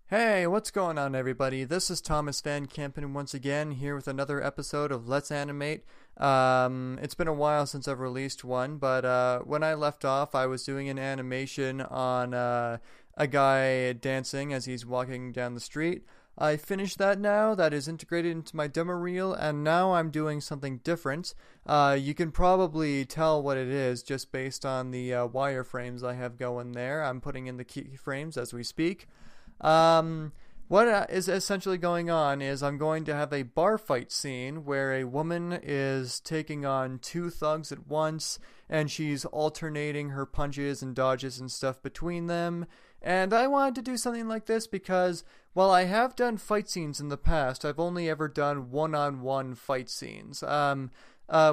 Hey, what's going on, everybody? This is Thomas Van Kampen once again here with another episode of Let's Animate. It's been a while since I've released one, but when I left off, I was doing an animation on a guy dancing as he's walking down the street. I finished that now. That is integrated into my demo reel, and now I'm doing something different. You can probably tell what it is just based on the wireframes I have going there. I'm putting in the keyframes as we speak. Um, what is essentially going on is I'm going to have a bar fight scene where a woman is taking on two thugs at once, and she's alternating her punches and dodges and stuff between them. And I wanted to do something like this because, while I have done fight scenes in the past, I've only ever done one-on-one fight scenes. The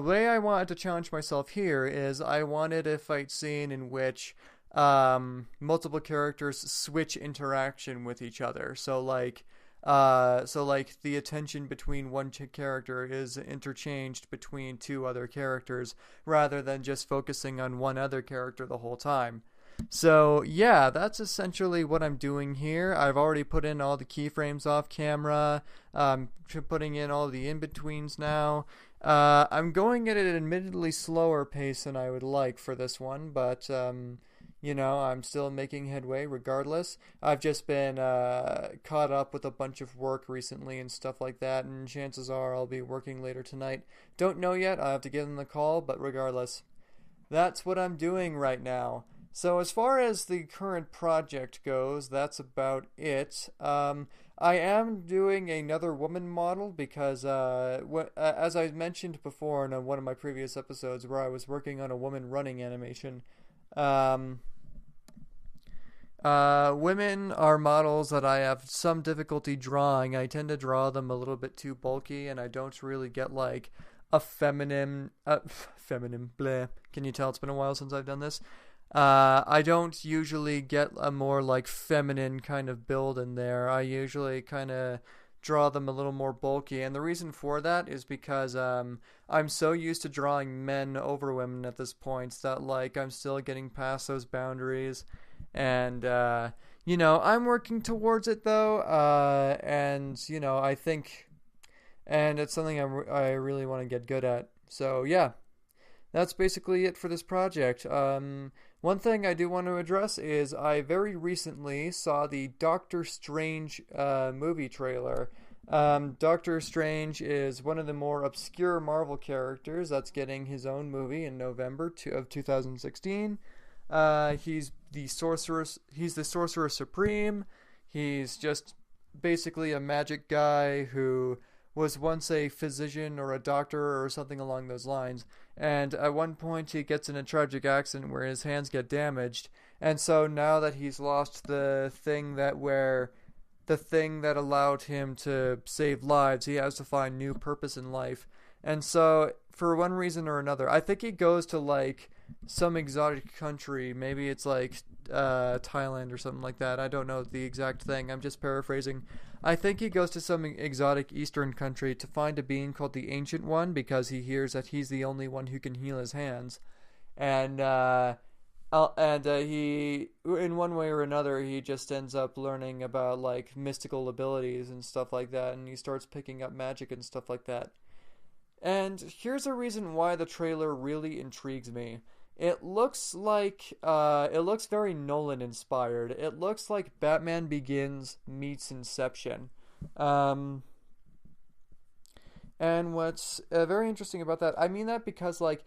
way I wanted to challenge myself here is I wanted a fight scene in which multiple characters switch interaction with each other. So like the attention between one character is interchanged between two other characters rather than just focusing on one other character the whole time. So yeah, that's essentially what I'm doing here. I've already put in all the keyframes off camera. Putting in all the in-betweens now. I'm going at an admittedly slower pace than I would like for this one, but I'm still making headway regardless. I've just been caught up with a bunch of work recently and stuff like that, and chances are I'll be working later tonight. Don't know yet, I'll have to give them the call, but regardless, that's what I'm doing right now. So as far as the current project goes, that's about it. I am doing another woman model because, as I mentioned before in one of my previous episodes where I was working on a woman running animation, um, women are models that I have some difficulty drawing. I tend to draw them a little bit too bulky, and I don't really get like a feminine, bleh. Can you tell it's been a while since I've done this? I don't usually get a more like feminine kind of build in there. I usually kind of draw them a little more bulky, and the reason for that is because I'm so used to drawing men over women at this point that like I'm still getting past those boundaries, and I'm working towards it though, and I think, and it's something I really want to get good at. So yeah, that's basically it for this project. One thing I do want to address is I very recently saw the Doctor Strange movie trailer. Doctor Strange is one of the more obscure Marvel characters that's getting his own movie in November of 2016. He's the Sorcerer Supreme. He's just basically a magic guy who was once a physician or a doctor or something along those lines. And at one point, he gets in a tragic accident where his hands get damaged. And so now that he's lost the thing that allowed him to save lives, he has to find new purpose in life. And so, for one reason or another, I think he goes to like some exotic country. Maybe it's like Thailand or something like that. I don't know the exact thing. I'm just paraphrasing. I think he goes to some exotic eastern country to find a being called the Ancient One because he hears that he's the only one who can heal his hands. And he, in one way or another, he just ends up learning about like mystical abilities and stuff like that, and he starts picking up magic and stuff like that. And here's a reason why the trailer really intrigues me. It looks very Nolan inspired. It looks like Batman Begins meets Inception. Um, and what's very interesting about that, I mean that because like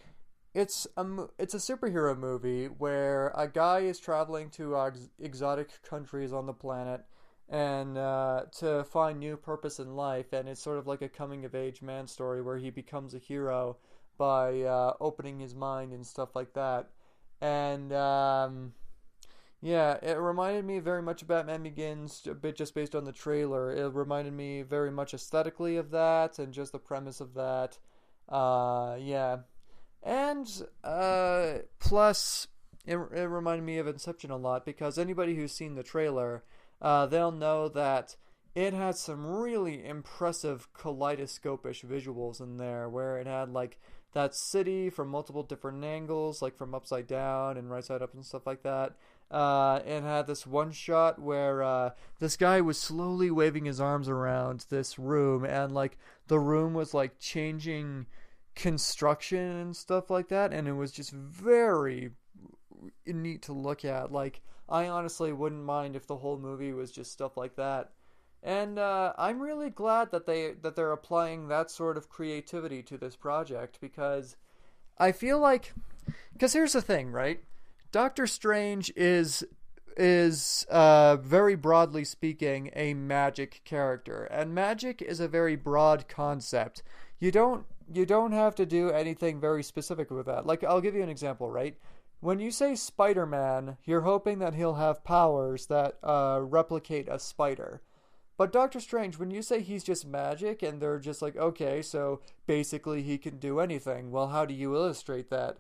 it's a superhero movie where a guy is traveling to exotic countries on the planet and to find new purpose in life, and it's sort of like a coming of age man story where he becomes a hero by opening his mind and stuff like that. And yeah, it reminded me very much of Batman Begins, a bit just based on the trailer. It reminded me very much aesthetically of that and just the premise of that. Yeah. And plus, it reminded me of Inception a lot because anybody who's seen the trailer, they'll know that it had some really impressive kaleidoscopish visuals in there where it had like that city from multiple different angles, like from upside down and right side up and stuff like that. and had this one shot where this guy was slowly waving his arms around this room, and like the room was like changing construction and stuff like that, and it was just very neat to look at. Like, I honestly wouldn't mind if the whole movie was just stuff like that. And I'm really glad that they're applying that sort of creativity to this project, because I feel like, because here's the thing, right? Doctor Strange is very broadly speaking a magic character, and magic is a very broad concept. You don't have to do anything very specific with that. Like, I'll give you an example, right? When you say Spider-Man, you're hoping that he'll have powers that replicate a spider. But Doctor Strange, when you say he's just magic, and they're just like, okay, so basically he can do anything. Well, how do you illustrate that?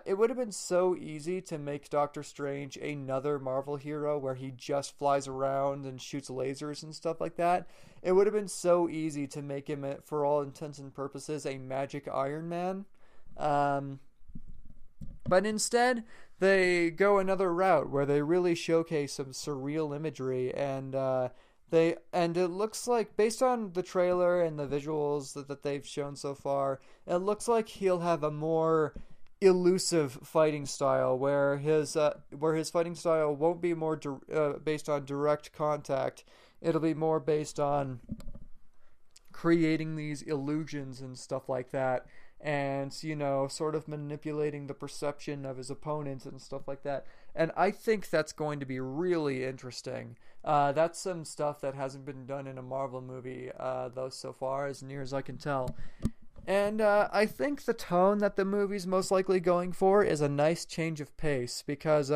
It would have been so easy to make Doctor Strange another Marvel hero where he just flies around and shoots lasers and stuff like that. It would have been so easy to make him, for all intents and purposes, a magic Iron Man. But instead, they go another route where they really showcase some surreal imagery, and it looks like, based on the trailer and the visuals that they've shown so far, it looks like he'll have a more elusive fighting style, where his fighting style won't be more based on direct contact. It'll be more based on creating these illusions and stuff like that, and sort of manipulating the perception of his opponents and stuff like that. And I think that's going to be really interesting. That's some stuff that hasn't been done in a Marvel movie, though, so far, as near as I can tell. And I think the tone that the movie's most likely going for is a nice change of pace, because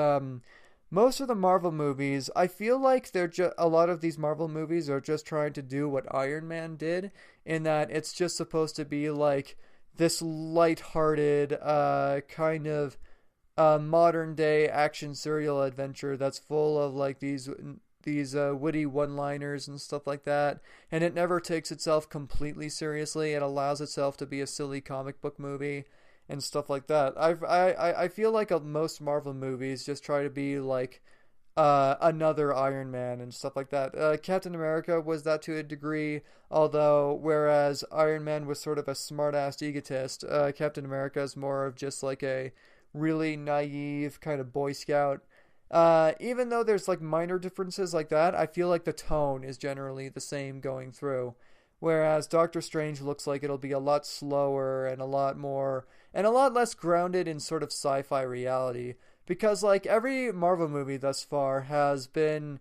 most of the Marvel movies, I feel like a lot of these Marvel movies are just trying to do what Iron Man did, in that it's just supposed to be like this lighthearted kind of modern day action serial adventure that's full of like these witty one-liners and stuff like that, and it never takes itself completely seriously. It allows itself to be a silly comic book movie and stuff like that. I feel like most Marvel movies just try to be like another Iron Man and stuff like that. Captain America was that to a degree, although whereas Iron Man was sort of a smart-ass egotist, Captain America is more of just like a really naive kind of Boy Scout. Even though there's like minor differences like that, I feel like the tone is generally the same going through. Whereas Doctor Strange looks like it'll be a lot slower and a lot less grounded in sort of sci-fi reality. Because like every Marvel movie thus far has been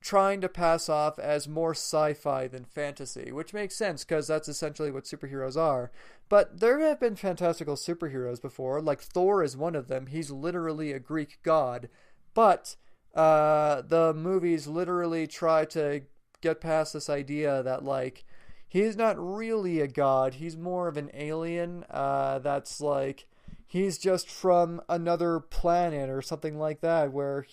trying to pass off as more sci-fi than fantasy, which makes sense because that's essentially what superheroes are. But there have been fantastical superheroes before, like Thor is one of them. He's literally a Greek god. But the movies literally try to get past this idea that like he's not really a god. He's more of an alien that's like he's just from another planet or something like that, where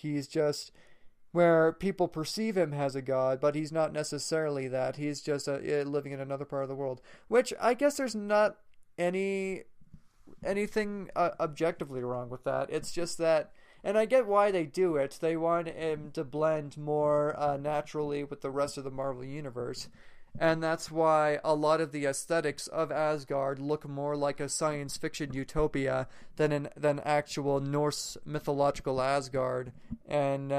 people perceive him as a god, but he's not necessarily that. He's just living in another part of the world, which I guess there's not anything objectively wrong with that. It's just that, and I get why they do it. They want him to blend more naturally with the rest of the Marvel Universe. And that's why a lot of the aesthetics of Asgard look more like a science fiction utopia than actual Norse mythological Asgard. And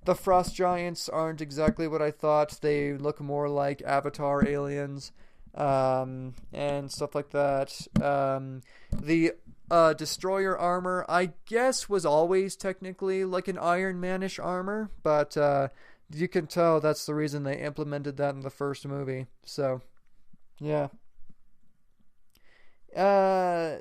the Frost Giants aren't exactly what I thought. They look more like Avatar aliens and stuff like that. The Destroyer armor, I guess, was always technically like an Iron Man-ish armor, but you can tell that's the reason they implemented that in the first movie. So, yeah. But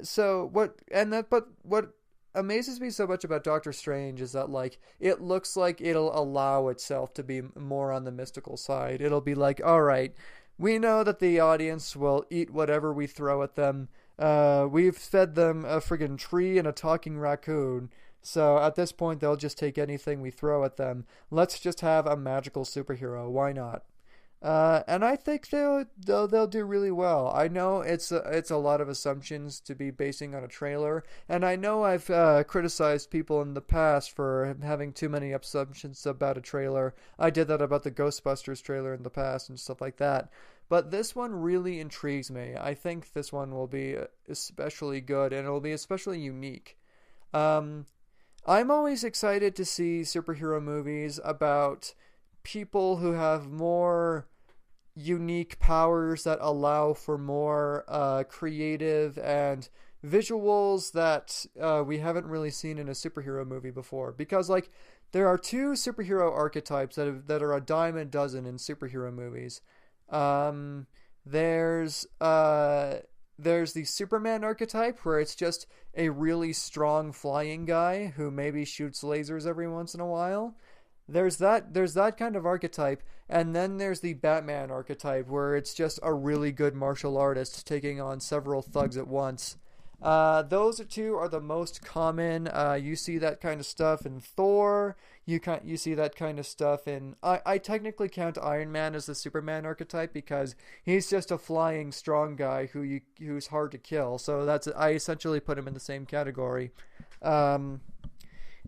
what amazes me so much about Doctor Strange is that like it looks like it'll allow itself to be more on the mystical side. It'll be like, all right, we know that the audience will eat whatever we throw at them. We've fed them a friggin' tree and a talking raccoon. So at this point, they'll just take anything we throw at them. Let's just have a magical superhero. Why not? And I think they'll do really well. I know it's a lot of assumptions to be basing on a trailer, and I know I've criticized people in the past for having too many assumptions about a trailer. I did that about the Ghostbusters trailer in the past and stuff like that. But this one really intrigues me. I think this one will be especially good, and it'll be especially unique. Um, I'm always excited to see superhero movies about people who have more unique powers that allow for more creative and visuals that we haven't really seen in a superhero movie before. Because like there are two superhero archetypes that are a dime a dozen in superhero movies. Um, there's there's the Superman archetype where it's just a really strong flying guy who maybe shoots lasers every once in a while. There's that kind of archetype, and then there's the Batman archetype where it's just a really good martial artist taking on several thugs at once. Those two are the most common. You see that kind of stuff in Thor. You see that kind of stuff in. I technically count Iron Man as the Superman archetype because he's just a flying strong guy who's hard to kill. So that's I essentially put him in the same category. Um,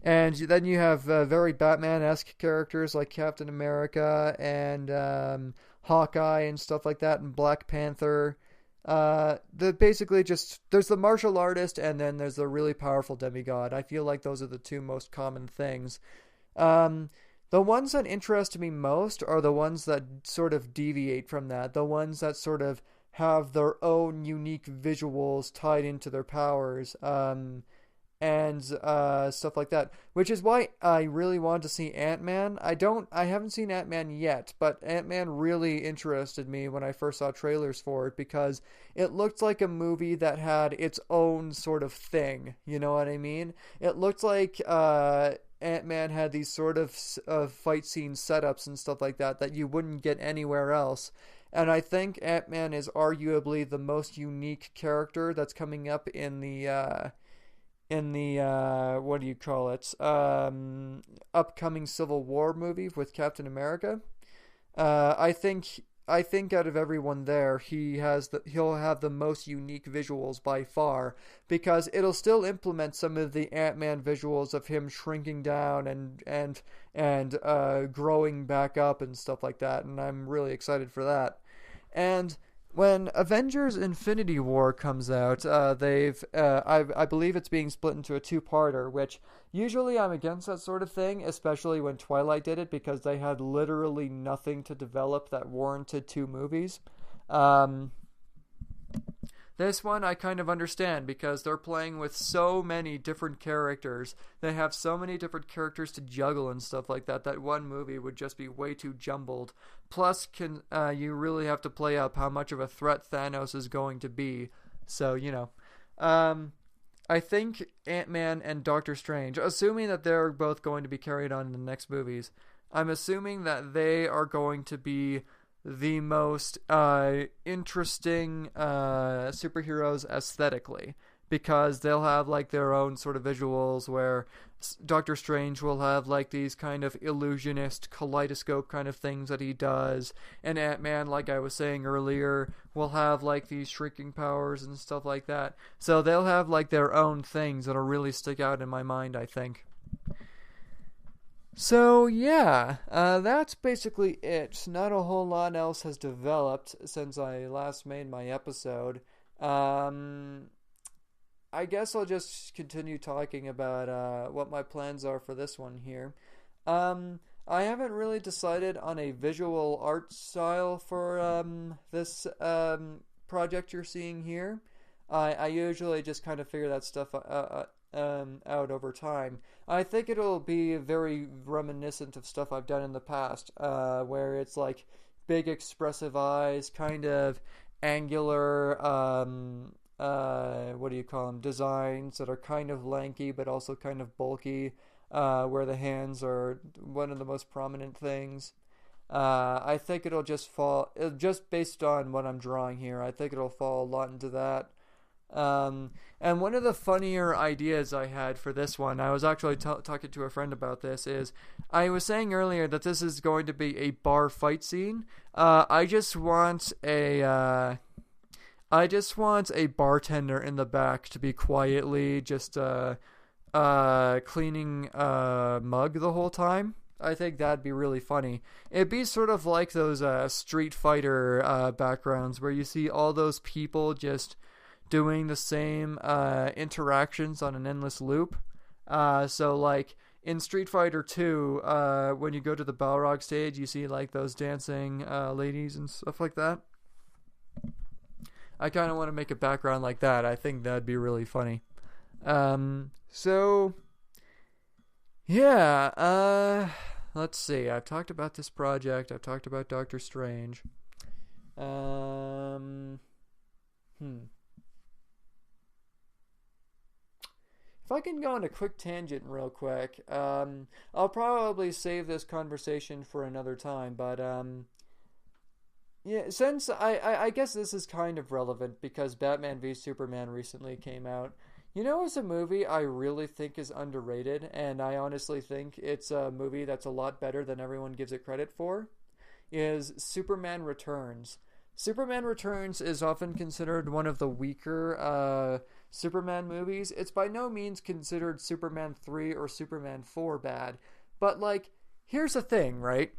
and then you have very Batman-esque characters like Captain America and Hawkeye and stuff like that, and Black Panther. The basically just there's the martial artist and then there's the really powerful demigod. I feel like those are the two most common things. Um, the ones that interest me most are the ones that sort of deviate from that. The ones that sort of have their own unique visuals tied into their powers. And stuff like that. Which is why I really wanted to see Ant-Man. I haven't seen Ant-Man yet, but Ant-Man really interested me when I first saw trailers for it because it looked like a movie that had its own sort of thing. You know what I mean? It looked like Ant-Man had these sort of fight scene setups and stuff like that you wouldn't get anywhere else. And I think Ant-Man is arguably the most unique character that's coming up in the what do you call it upcoming Civil War movie with Captain America. I think out of everyone there, he'll have the most unique visuals by far because it'll still implement some of the Ant-Man visuals of him shrinking down and growing back up and stuff like that, and I'm really excited for that. And when Avengers Infinity War comes out, I believe it's being split into a two-parter, which usually I'm against that sort of thing, especially when Twilight did it because they had literally nothing to develop that warranted two movies. Um, this one I kind of understand because they're playing with so many different characters. They have so many different characters to juggle and stuff like that. That one movie would just be way too jumbled. Plus, you really have to play up how much of a threat Thanos is going to be. So I think Ant-Man and Doctor Strange, assuming that they're both going to be carried on in the next movies, I'm assuming that they are going to be the most interesting superheroes aesthetically because they'll have like their own sort of visuals where Doctor Strange will have like these kind of illusionist kaleidoscope kind of things that he does, and Ant-Man, like I was saying earlier, will have like these shrinking powers and stuff like that. So they'll have like their own things that'll really stick out in my mind, I think. So yeah, that's basically it. Not a whole lot else has developed since I last made my episode. Um, I guess I'll just continue talking about what my plans are for this one here. I haven't really decided on a visual art style for this project you're seeing here. I usually just kind of figure that stuff out over time. I think it'll be very reminiscent of stuff I've done in the past, where it's like big expressive eyes, kind of angular, what do you call them, designs that are kind of lanky but also kind of bulky, where the hands are one of the most prominent things. I think it'll just fall, just based on what I'm drawing here, I think it'll fall a lot into that. And one of the funnier ideas I had for this one, I was actually talking to a friend about this, is I was saying earlier that this is going to be a bar fight scene. I just want a bartender in the back to be quietly just cleaning a mug the whole time. I think that'd be really funny. It'd be sort of like those Street Fighter backgrounds where you see all those people just doing the same interactions on an endless loop. So like in Street Fighter 2, when you go to the Balrog stage, you see like those dancing ladies and stuff like that. I kind of want to make a background like that. I think that'd be really funny. So yeah, let's see. I've talked about this project. I've talked about Doctor Strange. If I can go on a quick tangent real quick, I'll probably save this conversation for another time, but yeah, since I guess this is kind of relevant because Batman v Superman recently came out. You know, it's a movie I really think is underrated, and I honestly think it's a movie that's a lot better than everyone gives it credit for, is Superman Returns. Superman Returns is often considered one of the weaker Superman movies. It's by no means considered Superman 3 or Superman 4 bad, but like, here's the thing, right?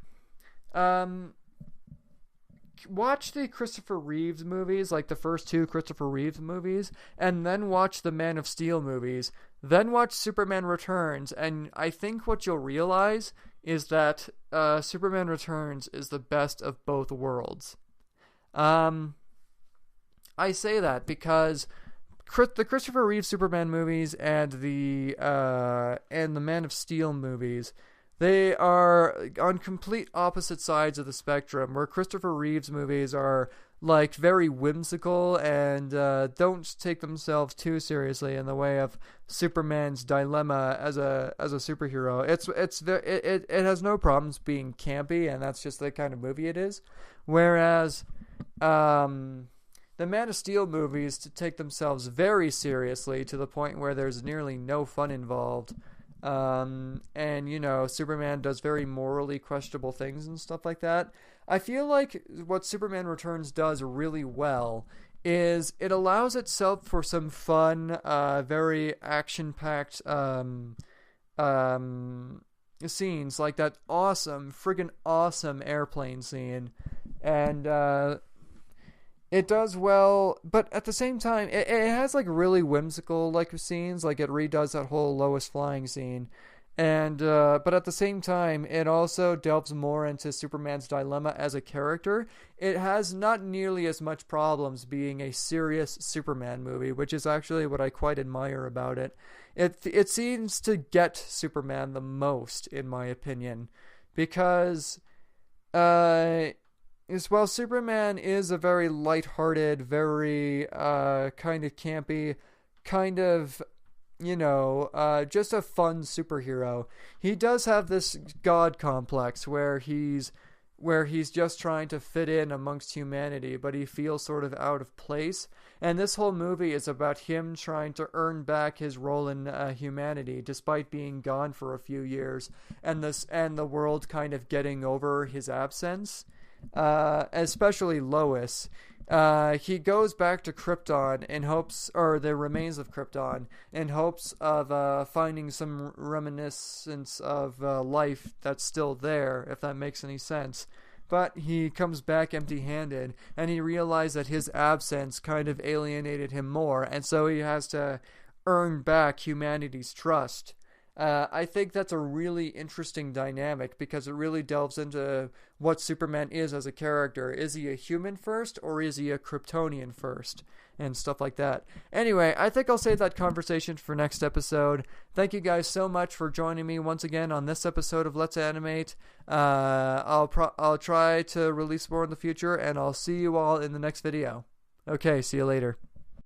Watch the Christopher Reeves movies, like the first two Christopher Reeves movies, and then watch the Man of Steel movies, then watch Superman Returns, and I think what you'll realize is that Superman Returns is the best of both worlds. I say that because the Christopher Reeves Superman movies and the Man of Steel movies, they are on complete opposite sides of the spectrum, where Christopher Reeves movies are like very whimsical and don't take themselves too seriously in the way of Superman's dilemma as a superhero. It has no problems being campy, and that's just the kind of movie it is. Whereas the Man of Steel movies take themselves very seriously to the point where there's nearly no fun involved. And you know, Superman does very morally questionable things and stuff like that. I feel like what Superman Returns does really well is it allows itself for some fun, very action-packed scenes, like that friggin' awesome airplane scene, and it does well, but at the same time, it has like really whimsical like scenes, like it redoes that whole Lois flying scene, and but at the same time, it also delves more into Superman's dilemma as a character. It has not nearly as much problems being a serious Superman movie, which is actually what I quite admire about it. It seems to get Superman the most, in my opinion, because while Superman is a very lighthearted, very kind of campy, kind of, you know, just a fun superhero, he does have this god complex where he's just trying to fit in amongst humanity, but he feels sort of out of place. And this whole movie is about him trying to earn back his role in humanity, despite being gone for a few years, and the world kind of getting over his absence. Especially Lois. He goes back to Krypton in hopes, or the remains of Krypton, in hopes of finding some reminiscence of life that's still there, if that makes any sense. But he comes back empty-handed, and he realized that his absence kind of alienated him more, and so he has to earn back humanity's trust. I think that's a really interesting dynamic because it really delves into what Superman is as a character. Is he a human first, or is he a Kryptonian first? And stuff like that. Anyway, I think I'll save that conversation for next episode. Thank you guys so much for joining me once again on this episode of Let's Animate. I'll try to release more in the future, and I'll see you all in the next video. Okay, see you later.